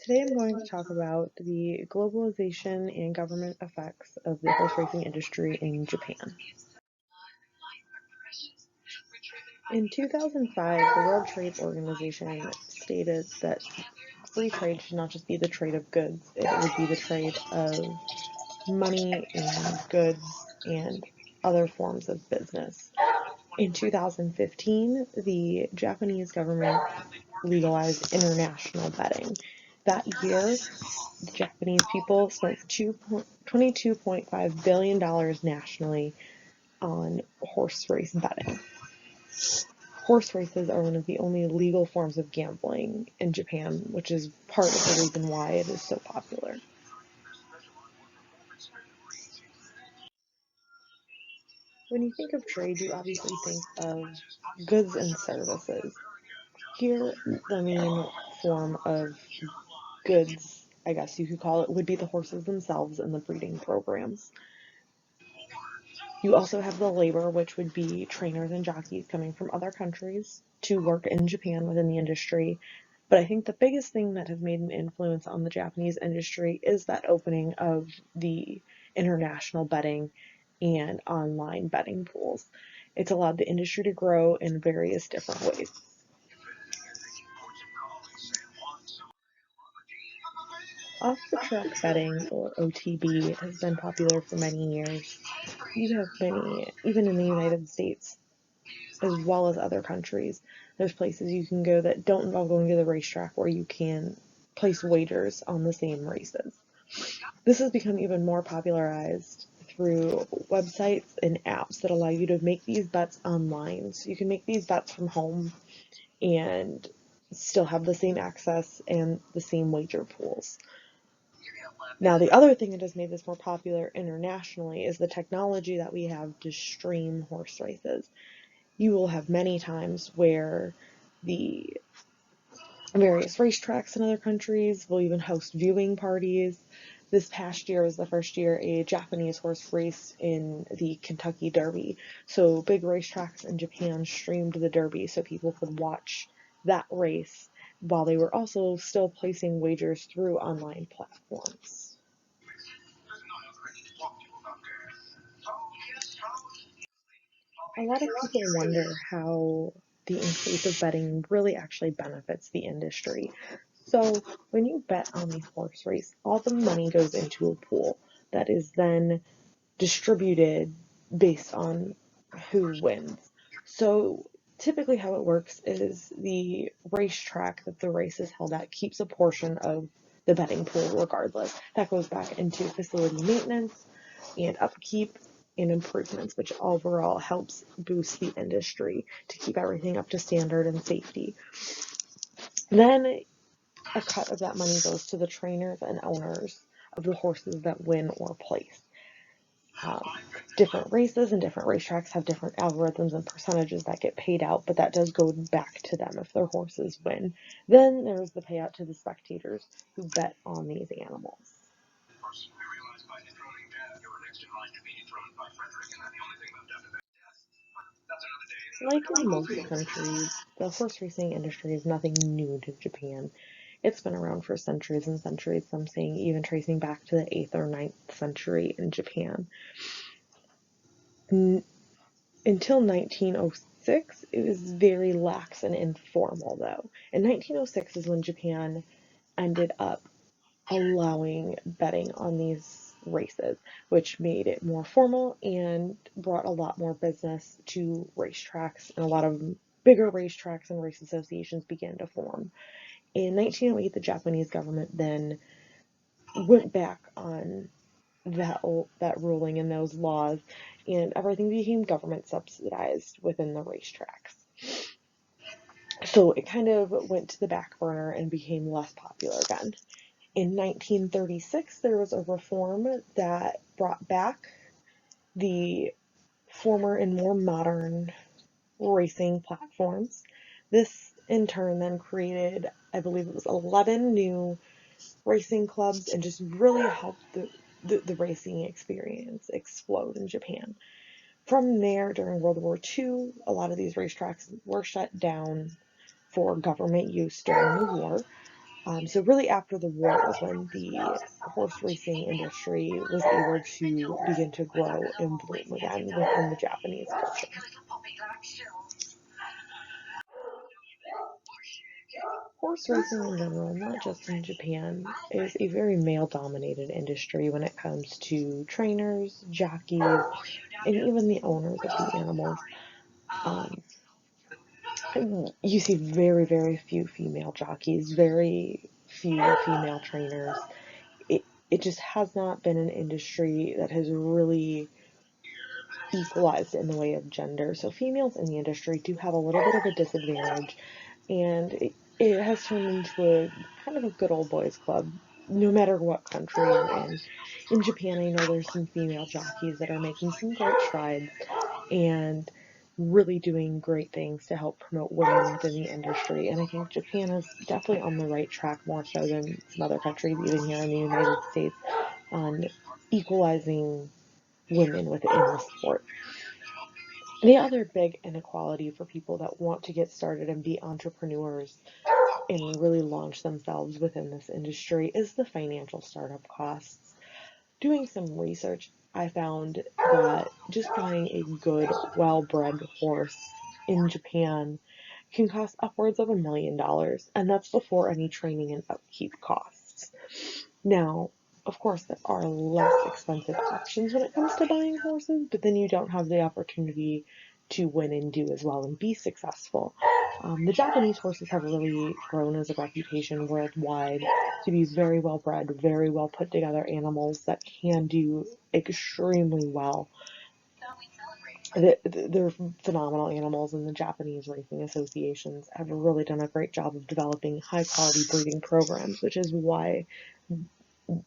Today I'm going to talk about the globalization and government effects of the horse racing industry in Japan. In 2005, the World Trade Organization stated that free trade should not just be the trade of goods, it would be the trade of money and goods and other forms of business. In 2015, the Japanese government legalized international betting. That year, the Japanese people spent $22.5 billion nationally on horse race betting. Horse races are one of the only legal forms of gambling in Japan, which is part of the reason why it is so popular. When you think of trade, you obviously think of goods and services. Here, the main form of goods, I guess you could call it, would be the horses themselves and the breeding programs. You also have the labor, which would be trainers and jockeys coming from other countries to work in Japan within the industry. But I think the biggest thing that has made an influence on the Japanese industry is that opening of the international betting and online betting pools. It's allowed the industry to grow in various different ways. Off-the-track betting, or OTB, has been popular for many years. You have many, even in the United States, as well as other countries, there's places you can go that don't involve going to the racetrack where you can place wagers on the same races. This has become even more popularized through websites and apps that allow you to make these bets online. So you can make these bets from home and still have the same access and the same wager pools. Now, the other thing that has made this more popular internationally is the technology that we have to stream horse races. You will have many times where the various racetracks in other countries will even host viewing parties. This past year was the first year a Japanese horse raced in the Kentucky Derby. So big racetracks in Japan streamed the Derby so people could watch that race while they were also still placing wagers through online platforms. A lot of people wonder how the increase of betting really actually benefits the industry. So when you bet on the horse race, all the money goes into a pool that is then distributed based on who wins. So typically how it works is the racetrack that the race is held at keeps a portion of the betting pool regardless. That goes back into facility maintenance and upkeep and improvements, which overall helps boost the industry to keep everything up to standard and safety. Then a cut of that money goes to the trainers and owners of the horses that win or place. Different races and different racetracks have different algorithms and percentages that get paid out, but that does go back to them if their horses win. Then there's the payout to the spectators who bet on these animals. Like in most countries, the horse racing industry is nothing new to Japan. It's been around for centuries and centuries, some saying even tracing back to the 8th or 9th century in Japan. Until 1906, it was very lax and informal, though. In 1906 is when Japan ended up allowing betting on these races, which made it more formal and brought a lot more business to racetracks, and a lot of bigger racetracks and race associations began to form. In 1908, the Japanese government then went back on that ruling and those laws, and everything became government subsidized within the racetracks. So it kind of went to the back burner and became less popular again. In 1936, there was a reform that brought back the former and more modern racing platforms. This, in turn, then created, I believe it was 11 new racing clubs and just really helped the racing experience explode in Japan. From there, during World War II, a lot of these racetracks were shut down for government use during the war. So really after the war is when the horse racing industry was able to begin to grow and bloom again within the Japanese culture. Horse racing in general, not just in Japan, is a very male-dominated industry when it comes to trainers, jockeys, and even the owners of the animals. Um, you see very, very few female jockeys, very few female trainers. It just has not been an industry that has really equalized in the way of gender. So females in the industry do have a little bit of a disadvantage, and it has turned into a kind of a good old boys club, no matter what country you're in. In Japan, I know there's some female jockeys that are making some great strides and really doing great things to help promote women within the industry. And I think Japan is definitely on the right track, more so than some other countries, even here in the United States, on equalizing women within the sport. The other big inequality for people that want to get started and be entrepreneurs and really launch themselves within this industry is the financial startup costs. Doing some research, I found that just buying a good, well-bred horse in Japan can cost upwards of $1 million, and that's before any training and upkeep costs. Now, of course, there are less expensive options when it comes to buying horses, but then you don't have the opportunity to win and do as well and be successful. The Japanese horses have really grown as a reputation worldwide to be very well bred, very well put together animals that can do extremely well. They're phenomenal animals, and the Japanese racing associations have really done a great job of developing high quality breeding programs, which is why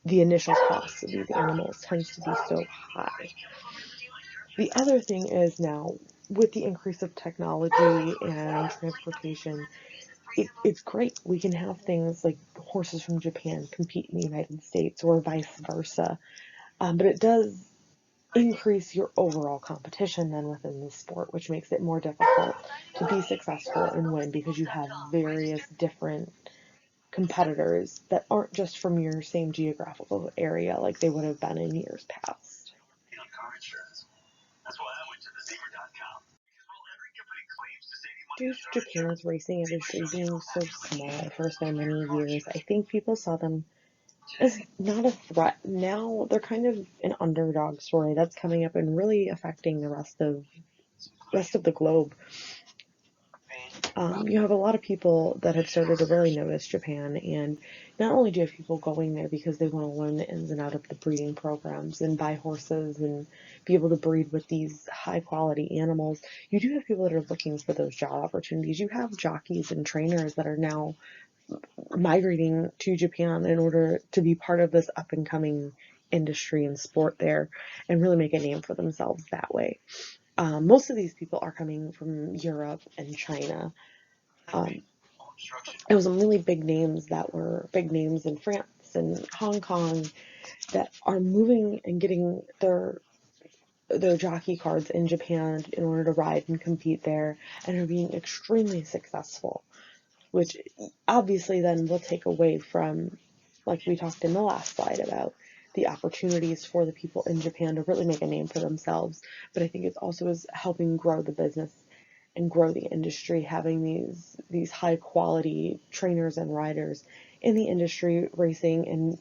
the initial cost of these animals tends to be so high. The other thing is now, with the increase of technology and transportation, it's great. We can have things like horses from Japan compete in the United States or vice versa. But it does increase your overall competition then within the sport, which makes it more difficult to be successful and win because you have various different competitors that aren't just from your same geographical area like they would have been in years past. Due to Japan's racing industry being so small for so many years, I think people saw them as not a threat. Now they're kind of an underdog story that's coming up and really affecting the rest of the globe. You have a lot of people that have started to really notice Japan, and not only do you have people going there because they want to learn the ins and out of the breeding programs and buy horses and be able to breed with these high quality animals, you do have people that are looking for those job opportunities. You have jockeys and trainers that are now migrating to Japan in order to be part of this up and coming industry and sport there and really make a name for themselves that way. Most of these people are coming from Europe and China. Um, it was some really big names that were big names in France and Hong Kong that are moving and getting their jockey cards in Japan in order to ride and compete there and are being extremely successful, which obviously then will take away from, like we talked in the last slide about, the opportunities for the people in Japan to really make a name for themselves. But I think it's also is helping grow the business and grow the industry, having these high quality trainers and riders in the industry racing and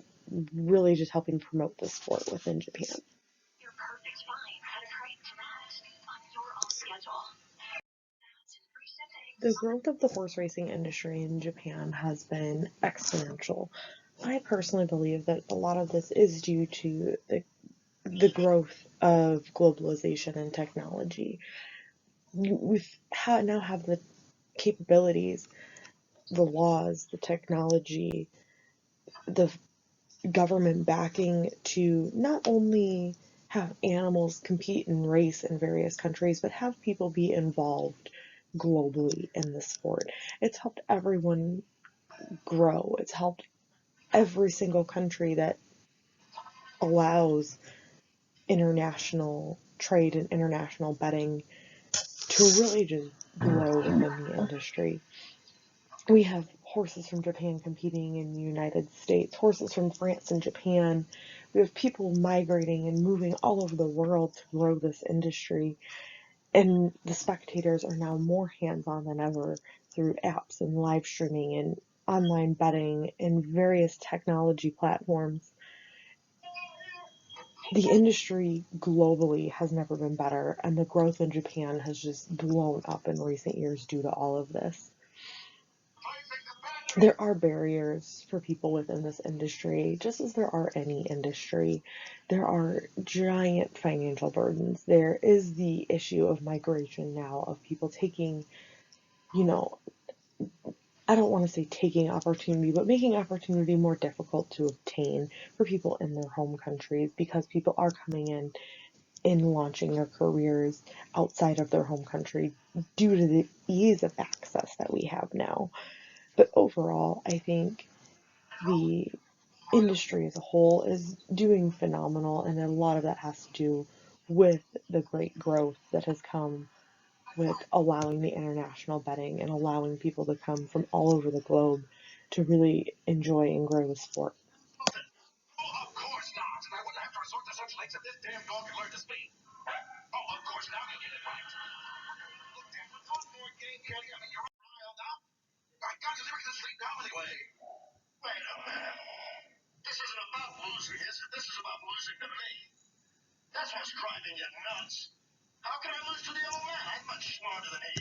really just helping promote the sport within Japan. The growth of the horse racing industry in Japan has been exponential. I personally believe that a lot of this is due to the growth of globalization and technology. We now have the capabilities, the laws, the technology, the government backing to not only have animals compete and race in various countries, but have people be involved globally in the sport. It's helped everyone grow. It's helped every single country that allows international trade and international betting to really just grow within the industry. We have horses from Japan competing in the United States, horses from France and Japan. We have people migrating and moving all over the world to grow this industry. And the spectators are now more hands-on than ever through apps and live streaming and online betting and various technology platforms. The industry globally has never been better, and the growth in Japan has just blown up in recent years due to all of this. There are barriers for people within this industry, just as there are any industry. There are giant financial burdens. There is the issue of migration now, of people taking, you know, I don't want to say taking opportunity, but making opportunity more difficult to obtain for people in their home countries because people are coming in launching their careers outside of their home country due to the ease of access that we have now. But overall, I think the industry as a whole is doing phenomenal, and a lot of that has to do with the great growth that has come with allowing the international betting and allowing people to come from all over the globe to really enjoy and grow the sport. Of course not. And I wouldn't have to resort to such lengths if this damn dog could learn to speak. Oh, of course now you get it right. Look, Dan, we'll talk more game, Kelly. I mean, you're all riled up. I got you never gonna sleep now anyway. Wait a minute. This isn't about losing, is it? This is about losing to me. That's what's driving you nuts. How can I lose to the old man? I'm much smarter than he is.